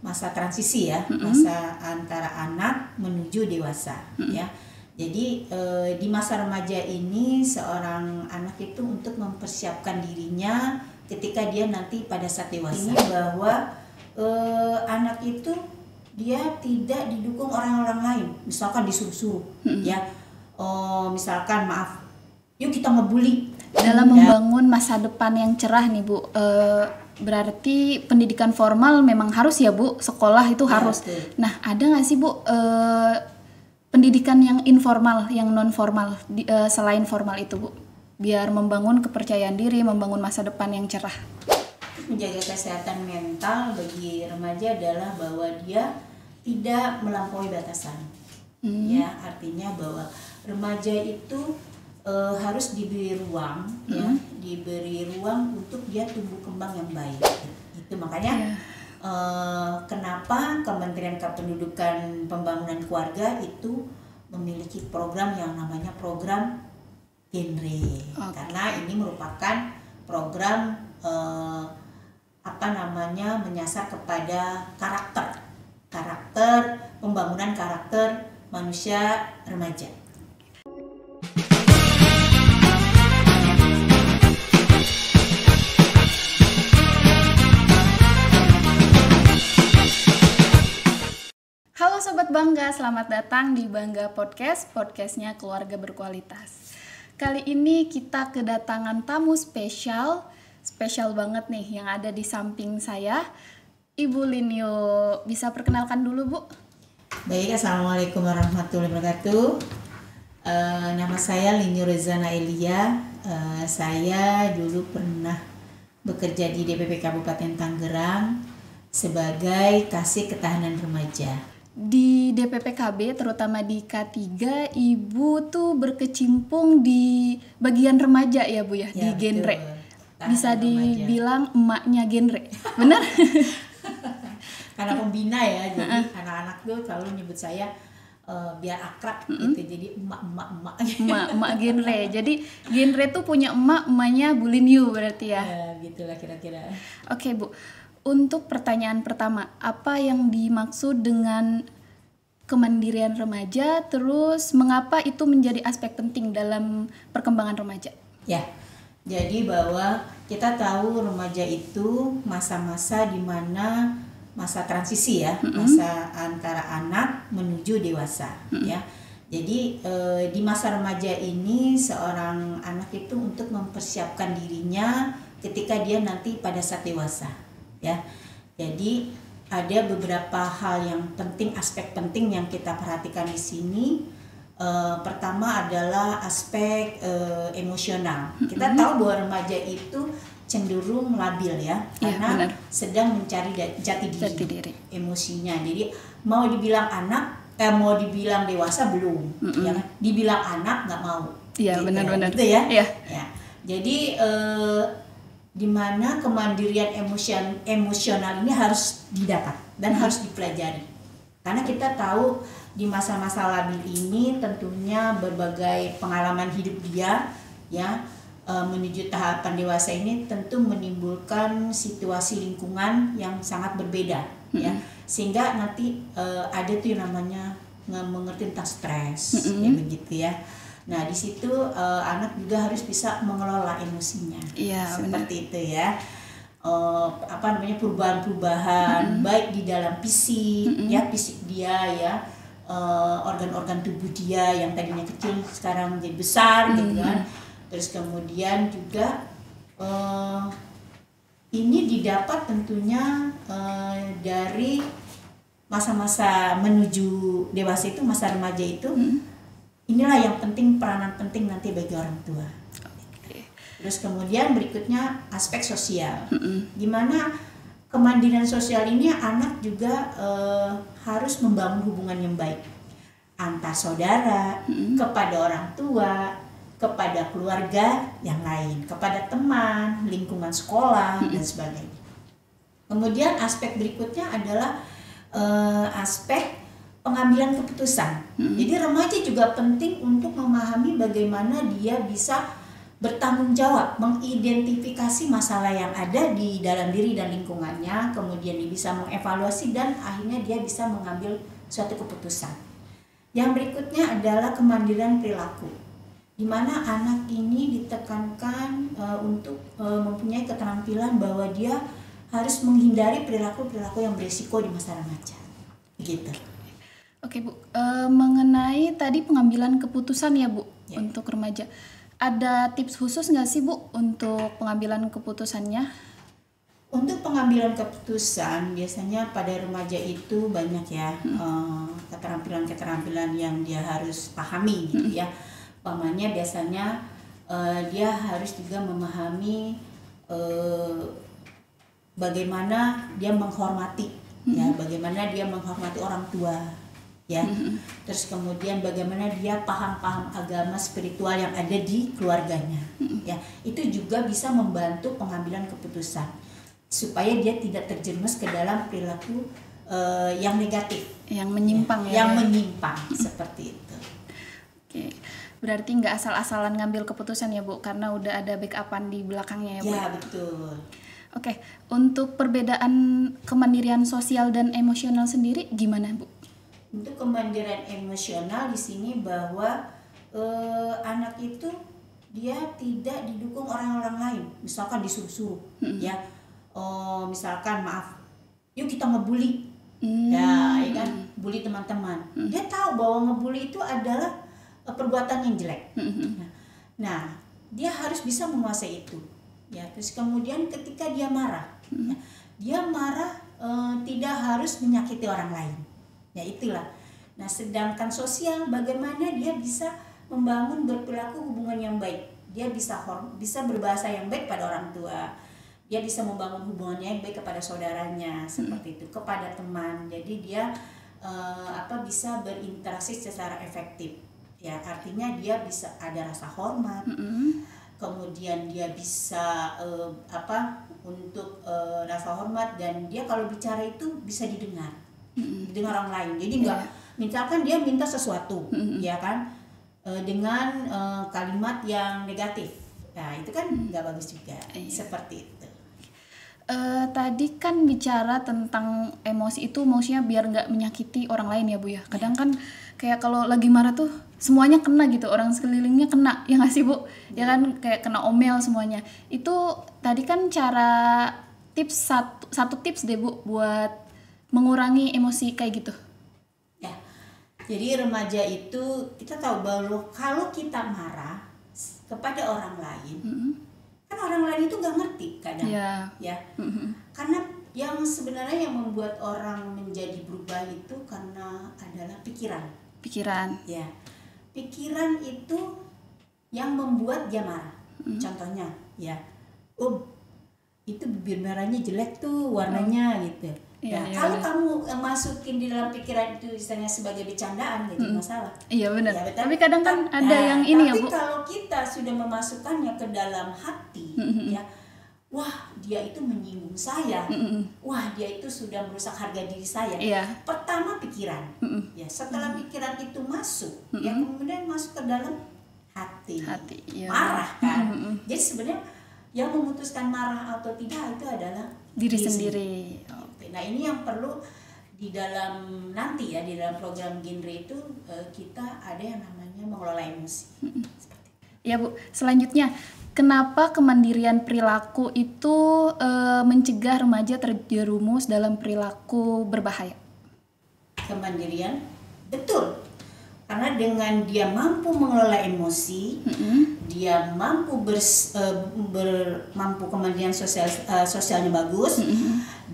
masa transisi ya, masa antara anak menuju dewasa ya. Jadi di masa remaja ini seorang anak itu untuk mempersiapkan dirinya ketika dia nanti pada saat dewasa. Ini bahwa anak itu dia tidak didukung orang-orang lain, misalkan disuruh-suruh ya. Misalkan maaf, yuk kita ngebully. Dalam membangun masa depan yang cerah nih Bu, berarti pendidikan formal memang harus ya Bu, sekolah itu harus. Betul. Nah, ada nggak sih Bu pendidikan yang informal, yang non formal selain formal itu Bu, biar membangun kepercayaan diri, membangun masa depan yang cerah? Menjaga kesehatan mental bagi remaja adalah bahwa dia tidak melampaui batasan. Ya, artinya bahwa remaja itu harus diberi ruang ya, diberi ruang untuk dia tumbuh kembang yang baik. Itu makanya kenapa Kementerian Kependudukan Pembangunan Keluarga itu memiliki program yang namanya program genre. Karena ini merupakan program menyasar kepada karakter pembangunan karakter manusia remaja. Halo Sobat Bangga, selamat datang di Bangga Podcast, podcastnya keluarga berkualitas. Kali ini kita kedatangan tamu spesial banget nih yang ada di samping saya, Ibu Linyo. Bisa perkenalkan dulu Bu? Baik, Assalamualaikum warahmatullahi wabarakatuh. Nama saya Linyo Rezana Elia. Saya dulu pernah bekerja di DPP Kabupaten Tangerang sebagai Kasih Ketahanan Remaja. Di DPPKB, terutama di K3, Ibu tuh berkecimpung di bagian remaja ya Bu ya, di genre. Bisa dibilang emaknya genre, benar? Karena pembina ya, jadi anak-anak tuh selalu nyebut saya biar akrab gitu, jadi emak genre. Jadi genre tuh punya emaknya Bu Linyo berarti ya. Ya, gitulah kira-kira. Oke Bu, untuk pertanyaan pertama, apa yang dimaksud dengan kemandirian remaja, terus mengapa itu menjadi aspek penting dalam perkembangan remaja? Ya, jadi bahwa kita tahu remaja itu masa-masa di mana masa transisi ya, masa antara anak menuju dewasa ya. Jadi di masa remaja ini seorang anak itu untuk mempersiapkan dirinya ketika dia nanti pada saat dewasa ya. Jadi ada beberapa hal yang penting, aspek penting yang kita perhatikan di sini. Pertama adalah aspek emosional. Kita tahu bahwa remaja itu cenderung labil ya, karena sedang mencari jati diri, emosinya. Jadi mau dibilang anak, mau dibilang dewasa belum, ya kan? Dibilang anak nggak mau. Iya gitu, benar-benar. Gitu ya. Ya. Jadi di mana kemandirian emosional ini harus didapat dan harus dipelajari. Karena kita tahu di masa-masa labil ini tentunya berbagai pengalaman hidup dia ya menuju tahapan dewasa ini tentu menimbulkan situasi lingkungan yang sangat berbeda ya, sehingga nanti ada tuh yang namanya mengerti tentang stres ya begitu ya. Nah di situ anak juga harus bisa mengelola emosinya seperti itu ya. Perubahan-perubahan baik di dalam fisik ya, fisik dia ya, organ-organ tubuh dia yang tadinya kecil sekarang menjadi besar gitu kan. Terus kemudian juga ini didapat tentunya dari masa-masa menuju dewasa itu, masa remaja itu. Inilah yang penting, peranan penting nanti bagi orang tua. Terus kemudian berikutnya aspek sosial. Gimana kemandirian sosial ini anak juga harus membangun hubungan yang baik antar saudara, kepada orang tua, kepada keluarga yang lain, kepada teman, lingkungan sekolah dan sebagainya. Kemudian aspek berikutnya adalah aspek pengambilan keputusan. Jadi remaja juga penting untuk memahami bagaimana dia bisa bertanggung jawab, mengidentifikasi masalah yang ada di dalam diri dan lingkungannya, kemudian dia bisa mengevaluasi dan akhirnya dia bisa mengambil suatu keputusan. Yang berikutnya adalah kemandirian perilaku, di mana anak ini ditekankan untuk mempunyai keterampilan bahwa dia harus menghindari perilaku-perilaku yang berisiko di masa remaja. Begitu. Oke Bu, mengenai tadi pengambilan keputusan ya Bu, Ya. untuk remaja. Ada tips khusus nggak sih Bu untuk pengambilan keputusannya? Untuk pengambilan keputusan biasanya pada remaja itu banyak ya keterampilan-keterampilan yang dia harus pahami gitu ya. Umpamanya biasanya dia harus juga memahami bagaimana dia menghormati ya, bagaimana dia menghormati orang tua ya. Terus kemudian bagaimana dia paham-paham agama spiritual yang ada di keluarganya ya. Itu juga bisa membantu pengambilan keputusan supaya dia tidak terjerumus ke dalam perilaku yang negatif, Yang menyimpang ya? Yang menyimpang seperti itu. Oke, berarti nggak asal-asalan ngambil keputusan ya Bu, karena udah ada backupan di belakangnya ya Bu? Ya, betul. Oke, untuk perbedaan kemandirian sosial dan emosional sendiri gimana Bu? Untuk kemandirian emosional di sini bahwa anak itu dia tidak didukung orang-orang lain, misalkan disuruh-suruh ya. Misalkan maaf, yuk kita ngebully ya kan, bully teman-teman. Dia tahu bahwa ngebully itu adalah perbuatan yang jelek. Nah, dia harus bisa menguasai itu ya. Terus kemudian ketika dia marah ya, dia marah tidak harus menyakiti orang lain ya, itulah. Nah, sedangkan sosial, bagaimana dia bisa membangun berperilaku hubungan yang baik. Dia bisa berbahasa yang baik pada orang tua, dia bisa membangun hubungannya yang baik kepada saudaranya seperti itu, kepada teman. Jadi dia bisa berinteraksi secara efektif ya. Artinya dia bisa ada rasa hormat, kemudian dia bisa untuk rasa hormat, dan dia kalau bicara itu bisa didengar orang lain. Jadi enggak, misalkan dia minta sesuatu ya kan, dengan kalimat yang negatif, nah itu kan nggak bagus juga. Seperti itu. Tadi kan bicara tentang emosi itu maksudnya biar nggak menyakiti orang lain ya Bu ya. Kadang kan kayak kalau lagi marah tuh semuanya kena gitu, orang sekelilingnya kena, ya nggak sih Bu? Ya kan, kayak kena omel semuanya. Itu tadi kan cara tips satu tips deh Bu buat mengurangi emosi kayak gitu. Ya, jadi remaja itu kita tahu bahwa kalau kita marah kepada orang lain, kan orang lain itu nggak ngerti kadang, ya. Karena yang sebenarnya yang membuat orang menjadi berubah itu karena adalah pikiran. Ya, pikiran itu yang membuat dia marah. Contohnya, ya, itu bibir merahnya jelek tuh warnanya gitu. Ya, kalau kamu masukin di dalam pikiran itu misalnya sebagai bercandaan, jadi masalah. Iya benar. Ya, tapi kadang kan ada yang ini ya Bu. Tapi kalau kita sudah memasukkannya ke dalam hati, ya, wah dia itu menyinggung saya, wah dia itu sudah merusak harga diri saya. Pertama pikiran, ya. Setelah pikiran itu masuk, ya kemudian masuk ke dalam hati ya. Marah kan. Jadi sebenarnya yang memutuskan marah atau tidak itu adalah diri sendiri. Nah, ini yang perlu di dalam nanti ya, di dalam program genre itu kita ada yang namanya mengelola emosi. Ya Bu, selanjutnya kenapa kemandirian perilaku itu mencegah remaja terjerumus dalam perilaku berbahaya? Kemandirian, betul. Karena dengan dia mampu mengelola emosi, dia mampu mampu kemandirian sosialnya bagus,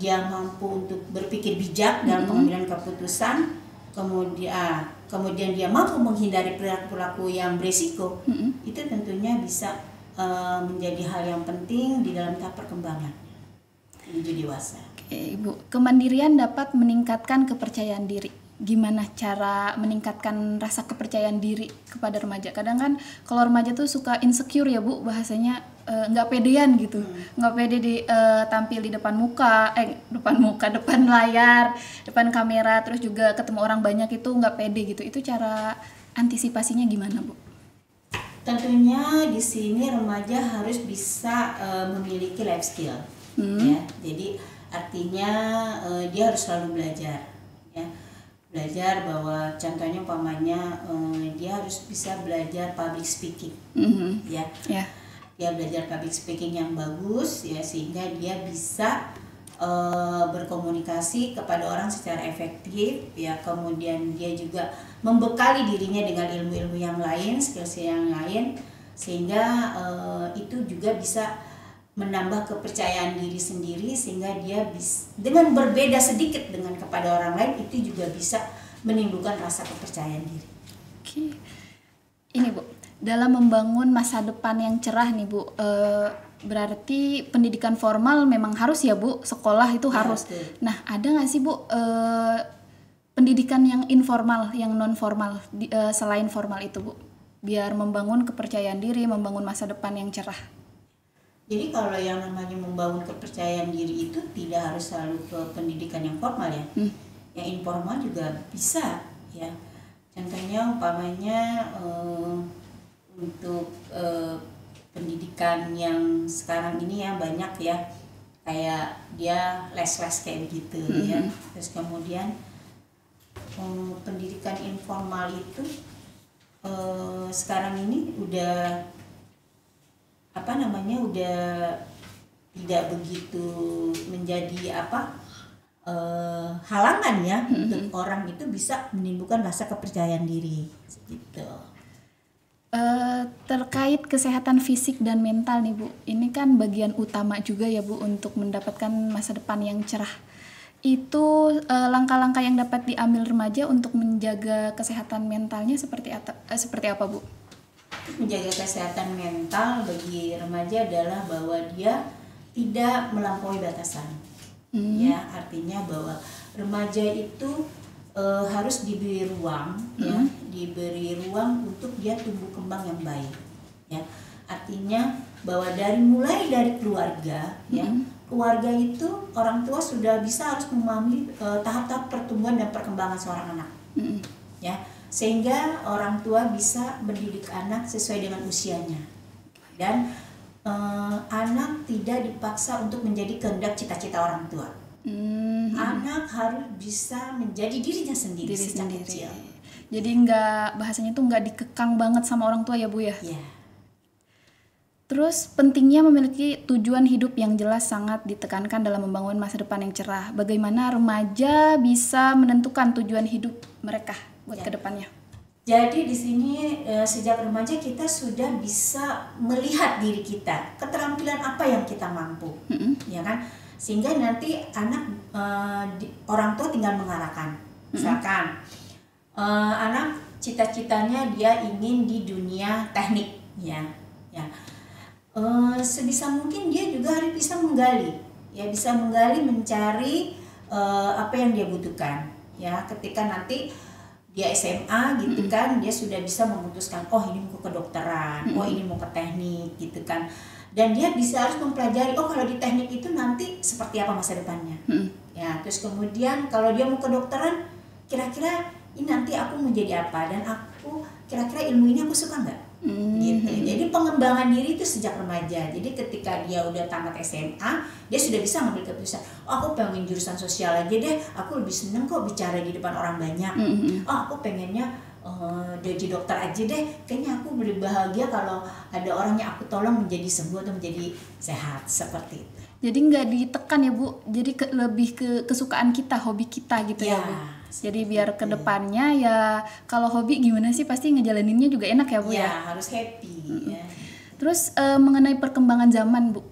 dia mampu untuk berpikir bijak dalam pengambilan keputusan, kemudian dia mampu menghindari perilaku yang berisiko. Itu tentunya bisa menjadi hal yang penting di dalam tahap perkembangan menuju dewasa. Ibu, kemandirian dapat meningkatkan kepercayaan diri. Gimana cara meningkatkan rasa kepercayaan diri kepada remaja? Kadang kan kalau remaja tuh suka insecure ya Bu, bahasanya nggak pedean gitu, nggak pede tampil di depan layar, depan kamera, terus juga ketemu orang banyak itu nggak pede gitu. Itu cara antisipasinya gimana Bu? Tentunya di sini remaja harus bisa memiliki life skill, ya. Jadi artinya dia harus selalu belajar, ya. Belajar bahwa contohnya umpamanya dia harus bisa belajar public speaking, ya. Dia belajar public speaking yang bagus, ya, sehingga dia bisa berkomunikasi kepada orang secara efektif, ya. Kemudian dia juga membekali dirinya dengan ilmu-ilmu yang lain, skill yang lain, sehingga itu juga bisa menambah kepercayaan diri sendiri, sehingga dia bisa, dengan berbeda sedikit dengan kepada orang lain, itu juga bisa menimbulkan rasa kepercayaan diri. Oke. Ini Bu, dalam membangun masa depan yang cerah nih Bu, berarti pendidikan formal memang harus ya Bu, sekolah itu harus. Betul. Nah, ada nggak sih Bu pendidikan yang informal, yang non formal selain formal itu Bu, biar membangun kepercayaan diri, membangun masa depan yang cerah? Jadi kalau yang namanya membangun kepercayaan diri itu tidak harus selalu ke pendidikan yang formal, ya. Yang informal juga bisa, ya. Contohnya umpamanya untuk pendidikan yang sekarang ini ya banyak ya, kayak dia les-les kayak begitu, ya. Terus kemudian pendidikan informal itu sekarang ini udah udah tidak begitu menjadi halangan ya, untuk orang itu bisa menimbulkan rasa kepercayaan diri gitu. Terkait kesehatan fisik dan mental nih Bu, ini kan bagian utama juga ya Bu untuk mendapatkan masa depan yang cerah. Itu langkah-langkah yang dapat diambil remaja untuk menjaga kesehatan mentalnya seperti apa Bu? Menjaga kesehatan mental bagi remaja adalah bahwa dia tidak melampaui batasan. Ya, artinya bahwa remaja itu harus diberi ruang, ya, diberi ruang untuk dia tumbuh kembang yang baik, ya. Artinya bahwa mulai dari keluarga, ya, keluarga itu orang tua sudah bisa harus memahami tahap-tahap pertumbuhan dan perkembangan seorang anak, ya, sehingga orang tua bisa mendidik anak sesuai dengan usianya, dan anak tidak dipaksa untuk menjadi kehendak cita-cita orang tua. Anak harus bisa menjadi dirinya sendiri sejak kecil. Jadi bahasanya tuh nggak dikekang banget sama orang tua ya Bu ya? Yeah. Terus pentingnya memiliki tujuan hidup yang jelas sangat ditekankan dalam membangun masa depan yang cerah. Bagaimana remaja bisa menentukan tujuan hidup mereka buat kedepannya? Jadi di sini sejak remaja kita sudah bisa melihat diri kita, keterampilan apa yang kita mampu, ya kan? Sehingga nanti anak orang tua tinggal mengarahkan. Misalkan anak cita-citanya dia ingin di dunia teknik, ya. Sebisa mungkin dia juga harus bisa menggali, ya, bisa menggali, mencari apa yang dia butuhkan, ya. Ketika nanti dia SMA gitu kan, dia sudah bisa memutuskan, oh ini mau ke kedokteran, oh ini mau ke teknik gitu kan, dan dia bisa harus mempelajari, oh kalau di teknik itu nanti seperti apa masa depannya, ya. Terus kemudian kalau dia mau ke kedokteran, kira-kira ini nanti aku mau jadi apa, dan aku kira-kira ilmu ini aku suka nggak, gitu. Jadi pengembangan diri itu sejak remaja. Jadi ketika dia udah tamat SMA, dia sudah bisa ngambil keputusan, oh aku pengen jurusan sosial aja deh, aku lebih seneng kok bicara di depan orang banyak. Oh aku pengennya jadi dokter aja deh, kayaknya aku lebih bahagia kalau ada orang yang aku tolong menjadi sembuh atau menjadi sehat, seperti itu. Jadi nggak ditekan ya Bu, jadi lebih ke kesukaan kita, hobi kita gitu ya Bu. Jadi biar kedepannya ya kalau hobi gimana sih pasti ngejalaninnya juga enak ya Bu ya. Harus happy. Ya. Terus mengenai perkembangan zaman Bu,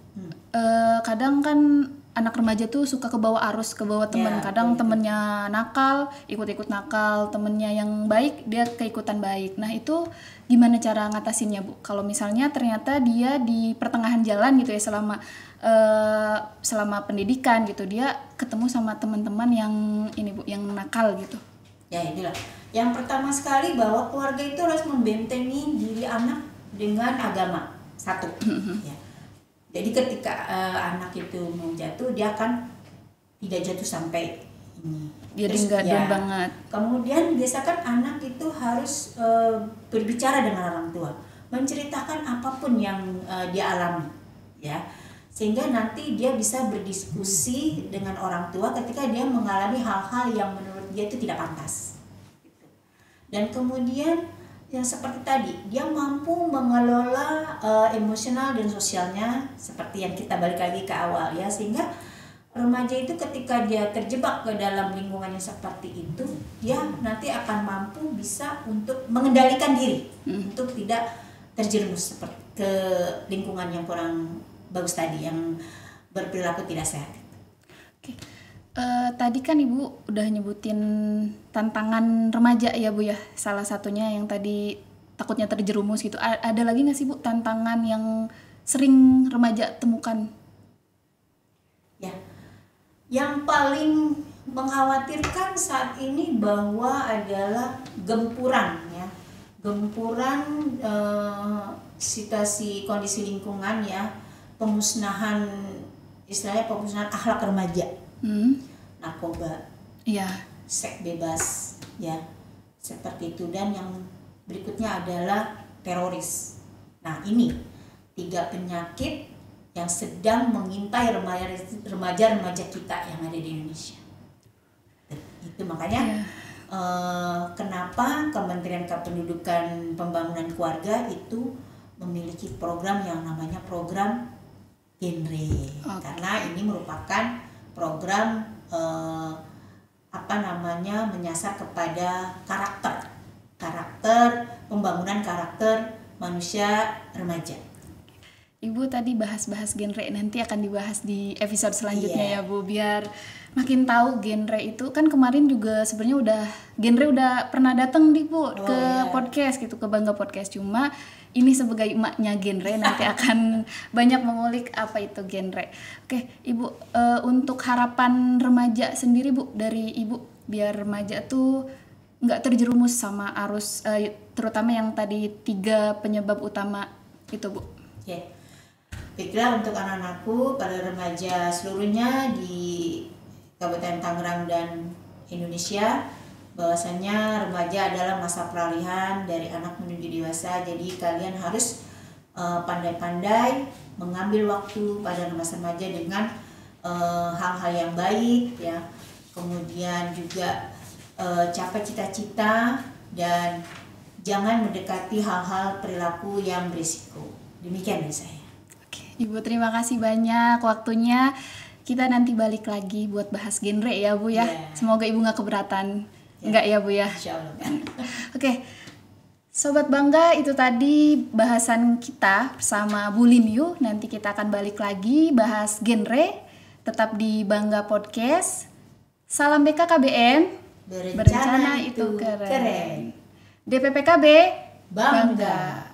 kadang kan anak remaja tuh suka kebawa arus, kebawa teman. Kadang temennya nakal, ikut-ikut nakal, temennya yang baik dia keikutan baik. Nah itu gimana cara ngatasinnya Bu? Kalau misalnya ternyata dia di pertengahan jalan gitu ya, selama pendidikan gitu, dia ketemu sama teman-teman yang ini Bu, yang nakal gitu. Ya inilah. Yang pertama sekali bahwa keluarga itu harus membentengi diri anak dengan agama satu. Ya. Jadi ketika anak itu mau jatuh, dia akan tidak jatuh sampai ini. Jadi nggak down banget. Kemudian biasakan anak itu harus berbicara dengan orang tua. menceritakan apapun yang dia alami, ya, sehingga nanti dia bisa berdiskusi dengan orang tua ketika dia mengalami hal-hal yang menurut dia itu tidak pantas. Dan kemudian yang seperti tadi, dia mampu mengelola emosional dan sosialnya seperti yang kita balik lagi ke awal, ya, sehingga remaja itu ketika dia terjebak ke dalam lingkungan yang seperti itu, dia nanti akan mampu bisa untuk mengendalikan diri untuk tidak terjerumus seperti ke lingkungan yang kurang bagus tadi, yang berperilaku tidak sehat. Oke. Tadi kan Ibu udah nyebutin tantangan remaja ya Bu ya, salah satunya yang tadi takutnya terjerumus gitu. Ada lagi nggak sih Bu tantangan yang sering remaja temukan? Ya, yang paling mengkhawatirkan saat ini bahwa adalah gempuran, ya, gempuran situasi kondisi lingkungan, ya, pemusnahan, istilahnya pemusnahan akhlak remaja. Narkoba, Iya. seks bebas, ya, seperti itu. Dan yang berikutnya adalah teroris. Nah, ini 3 penyakit yang sedang mengintai remaja-remaja kita yang ada di Indonesia. Itu makanya kenapa Kementerian Kependudukan Pembangunan Keluarga itu memiliki program yang namanya program genre. Karena ini merupakan program menyasar kepada karakter pembangunan karakter manusia remaja. Ibu tadi bahas-bahas genre, nanti akan dibahas di episode selanjutnya ya Bu, biar makin tahu genre itu. Kan kemarin juga sebenarnya genre udah pernah datang di Bu ke podcast gitu, ke Bangga Podcast. Cuma ini sebagai emaknya genre nanti akan banyak mengulik apa itu genre. Oke, Ibu, untuk harapan remaja sendiri Bu, dari Ibu biar remaja tuh nggak terjerumus sama arus terutama yang tadi 3 penyebab utama itu Bu. Baiklah, untuk anak-anakku, para remaja seluruhnya di Kabupaten Tangerang dan Indonesia, bahwasanya remaja adalah masa peralihan dari anak menuju dewasa. Jadi kalian harus pandai-pandai mengambil waktu pada masa remaja dengan hal-hal yang baik, ya. Kemudian juga capai cita-cita dan jangan mendekati hal-hal perilaku yang berisiko. Demikian dari saya. Ibu terima kasih banyak waktunya. Kita nanti balik lagi buat bahas genre ya Bu ya. Semoga Ibu gak keberatan. Enggak ya Bu ya. Insyaallah. Oke. Sobat Bangga, itu tadi bahasan kita bersama Bu Linyu. Nanti kita akan balik lagi bahas genre. Tetap di Bangga Podcast. Salam BKKBN. Berencana itu keren. DPPKB Bangga.